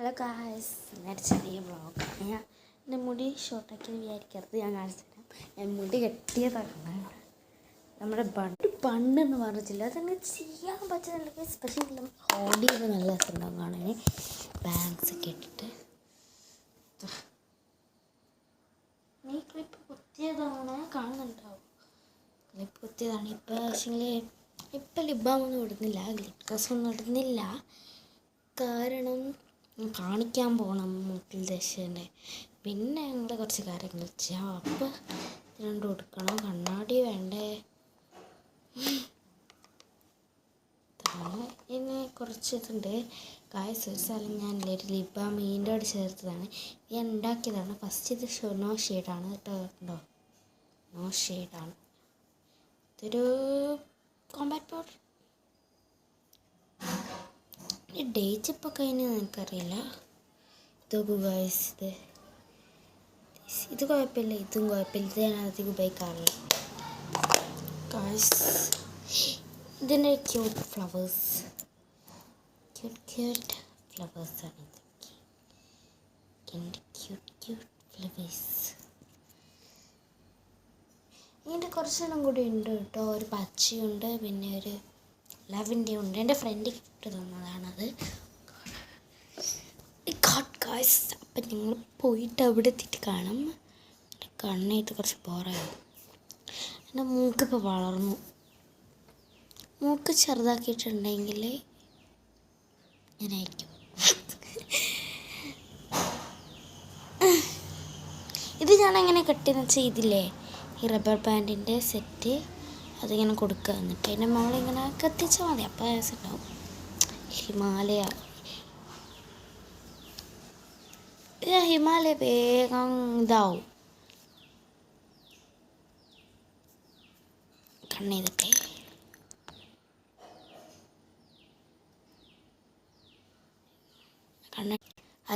Hello guys, എന്നൊരു ചെറിയ വ്ളോഗാണ്. എൻ്റെ മുടി ഷോർട്ടാക്കി വിചാരിക്കരുത്, ഞാൻ കാണിച്ചു തരാം. ഞാൻ മുടി കെട്ടിയതാണ്. നമ്മുടെ ബണ്ണെന്ന് പറഞ്ഞിട്ടില്ല, അതങ്ങനെ ചെയ്യാൻ പറ്റുന്നില്ല. പക്ഷേ ഹോൾഡ് ചെയ്ത് നല്ല രസമുണ്ടാകും കാണാൻ. ബാങ്ക്സ് ഒക്കെ ഇട്ടിട്ട് ഈ ക്ലിപ്പ് കുത്തിയതാണ്, കാണുന്നുണ്ടാവും. ക്ലിപ്പ് കുത്തിയതാണ്. ഇപ്പം പക്ഷേ ഇപ്പം ലിബാമൊന്നും ഇടുന്നില്ല, ഗ്ലിറ്റേഴ്സ് ഒന്നും ഇടുന്നില്ല. കാരണം കാണിക്കാൻ പോകണം മൂക്കിൽ ദശേൻ്റെ. പിന്നെ ഞങ്ങൾ കുറച്ച് കാര്യങ്ങൾ ചെയ്യാം. അപ്പം രണ്ടും എടുക്കണം. കണ്ണാടി വേണ്ടേ? ഇനി കുറച്ച് ഇതുണ്ട് ഗായ്സ്. ഒരു സ്ഥലം ഞാനില്ലേ ഒരു ലിബാം മീൻ്റെ ചേർത്തതാണ്. ഞാൻ ഉണ്ടാക്കിയതാണ്. ഫസ്റ്റ് ഇത് നോ ഷെയ്ഡാണ് കേട്ടോ. നോ ഷെയ്ഡാണ്. ഇതൊരു കോമ്പാക്ട് പൗഡർ. ഈ ഡേറ്റ് ഇപ്പോൾ കഴിഞ്ഞ് എനിക്കറിയില്ല. ഇതൊക്കെ ഗായ്സ്, ഇത് കുഴപ്പമില്ല, ഇതും കുഴപ്പമില്ല. ഇത് ഞാൻ അധികം ഉപയോഗിക്കാറില്ല ഗായ്സ്. ഇതിൻ്റെ ക്യൂട്ട് ഫ്ലവേഴ്സ്, ക്യൂട്ട് ഫ്ലവേഴ്സാണ് ഇതൊക്കെ. എൻ്റെ ക്യൂട്ട് ഫ്ലവേഴ്സ്. ഇതിൻ്റെ കുറച്ചെണ്ണം കൂടി ഉണ്ട് കേട്ടോ. ഒരു പച്ചയുണ്ട്, പിന്നെ ഒരു ലാവൻഡർ ഉണ്ട്. എൻ്റെ ഫ്രണ്ട് ഗിഫ്റ്റ് തന്നതാണത്. ഗായ്സ്, അപ്പം നിങ്ങൾ പോയിട്ട് അവിടെ എത്തിയിട്ട് കാണാം. എൻ്റെ കണ്ണെഴുത്ത് കുറച്ച് ബോറാകും. എൻ്റെ മൂക്കിപ്പോൾ വളർന്നു. മൂക്ക് ചെറുതാക്കിയിട്ടുണ്ടെങ്കിൽ ഞാനായിരിക്കും. ഇത് ഞാനങ്ങനെ കെട്ടിയെന്ന് വെച്ചാൽ ഇതില്ലേ ഈ റബ്ബർ ബാൻഡിൻ്റെ സെറ്റ് അതിങ്ങനെ കൊടുക്കുക. എന്നിട്ട് അതിൻ്റെ മുകളിലിങ്ങനെ കത്തിച്ചാൽ മതി. അപ്പോൾ ഉണ്ടാവും. ഹിമാലയ വേഗം ഇതാവും. കണ്ണെഴുതട്ടെ.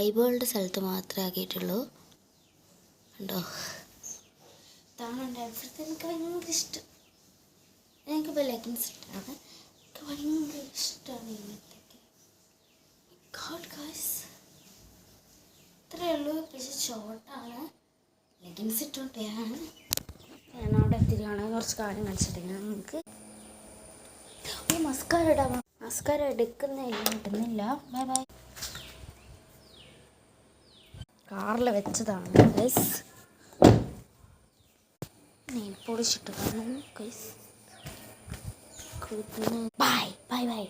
ഐബോളുടെ സ്ഥലത്ത് മാത്രമേ ആക്കിയിട്ടുള്ളൂ. ഉണ്ടോ? ഇതാണ് എൻ്റെ ഔട്ട്ഫിറ്റ്. എനിക്ക് ഭയങ്കര ഇഷ്ടം. എനിക്കിപ്പോൾ ലെഗിൻസ് ഇട്ടാണ്. എനിക്ക് ഭയങ്കര ഇഷ്ടമാണ് ഇങ്ങനത്തെയൊക്കെ. ഗായ്സ്, ഇത്രയേ ഉള്ളൂ. പക്ഷേ ഷോർട്ടാണ്. ലെഗിൻസ് ഇട്ടുകൊണ്ടാണ് ഞാൻ അവിടെ എത്തിയാണ്. കുറച്ച് കാര്യം കാണിച്ചിട്ടുണ്ടെങ്കിൽ നമുക്ക് ഈ മസ്കാര ഇടാം. മസ്കാര ഇടുന്നില്ല. Bye bye. കാറിൽ വെച്ചതാണ് ഗൈസ്. നെയിൽ പോളിഷ് ഇട്ട് കാണും ഗൈസ്. Bye bye bye.